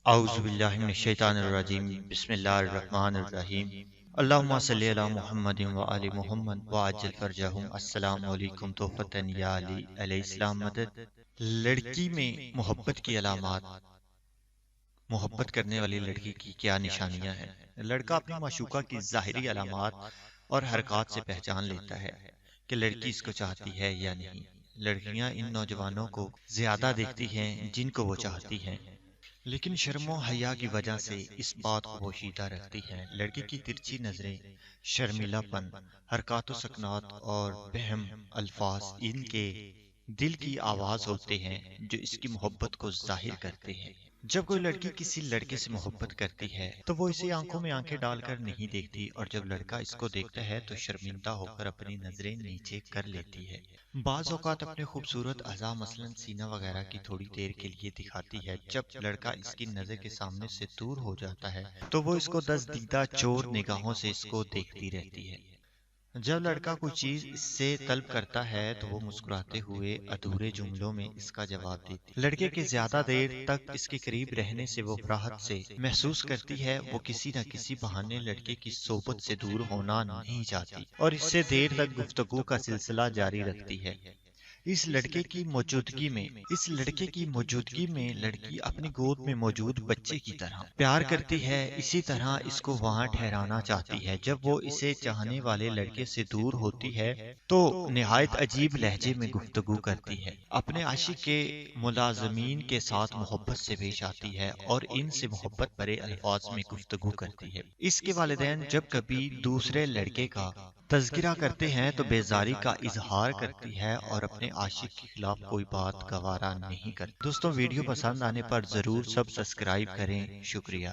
اعوذ باللہ من الشیطان الرجیم بسم اللہ الرحمن الرحیم اللہم صلی علی محمد و آل محمد وعجل فرجہم السلام علیکم تحفتن یا علی علیہ السلام مدد۔ لڑکی میں محبت کی علامات۔ محبت کرنے والی لڑکی کی کیا نشانیاں ہیں؟ لڑکا اپنی معشوقہ کی ظاہری علامات اور حرکات سے پہچان لیتا ہے کہ لڑکی اس کو چاہتی ہے یا نہیں۔ لڑکیاں ان نوجوانوں کو زیادہ دیکھتی ہیں جن کو وہ چاہتی ہیں، لیکن شرم و حیا کی وجہ سے اس بات کو پوشیدہ رکھتی ہیں۔ لڑکی کی ترچھی نظریں، شرمیلا پن، حرکات و سکنات اور بہم الفاظ ان کے دل کی آواز ہوتے ہیں جو اس کی محبت کو ظاہر کرتے ہیں۔ جب کوئی لڑکی کسی لڑکے سے محبت کرتی ہے تو وہ اسے آنکھوں میں آنکھیں ڈال کر نہیں دیکھتی، اور جب لڑکا اس کو دیکھتا ہے تو شرمندہ ہو کر اپنی نظریں نیچے کر لیتی ہے۔ بعض اوقات اپنے خوبصورت اعضاء مثلا سینہ وغیرہ کی تھوڑی دیر کے لیے دکھاتی ہے۔ جب لڑکا اس کی نظر کے سامنے سے دور ہو جاتا ہے تو وہ اس کو دزدیدہ چور نگاہوں سے اس کو دیکھتی رہتی ہے۔ جب لڑکا کوئی چیز اس سے طلب کرتا ہے تو وہ مسکراتے ہوئے ادھورے جملوں میں اس کا جواب دیتی۔ لڑکے کے زیادہ دیر تک اس کے قریب رہنے سے وہ راحت سے محسوس کرتی ہے۔ وہ کسی نہ کسی بہانے لڑکے کی صحبت سے دور ہونا نہیں چاہتی اور اس سے دیر تک گفتگو کا سلسلہ جاری رکھتی ہے۔ اس لڑکے کی موجودگی میں لڑکی اپنی گود میں موجود بچے کی طرح پیار کرتی ہے، اسی طرح اس کو وہاں ٹھہرانا چاہتی ہے۔ جب وہ اسے چاہنے والے لڑکے سے دور ہوتی ہے تو نہایت عجیب لہجے میں گفتگو کرتی ہے، اپنے عاشق کے ملازمین کے ساتھ محبت سے پیش آتی ہے اور ان سے محبت بھرے الفاظ میں گفتگو کرتی ہے۔ اس کے والدین جب کبھی دوسرے لڑکے کا تذکرہ کرتے ہیں تو بیزاری کا اظہار کرتی ہے اور اپنے عاشق کے خلاف کوئی بات گوارا نہیں کرتی۔ دوستوں، ویڈیو پسند آنے پر ضرور سبسکرائب کریں۔ شکریہ۔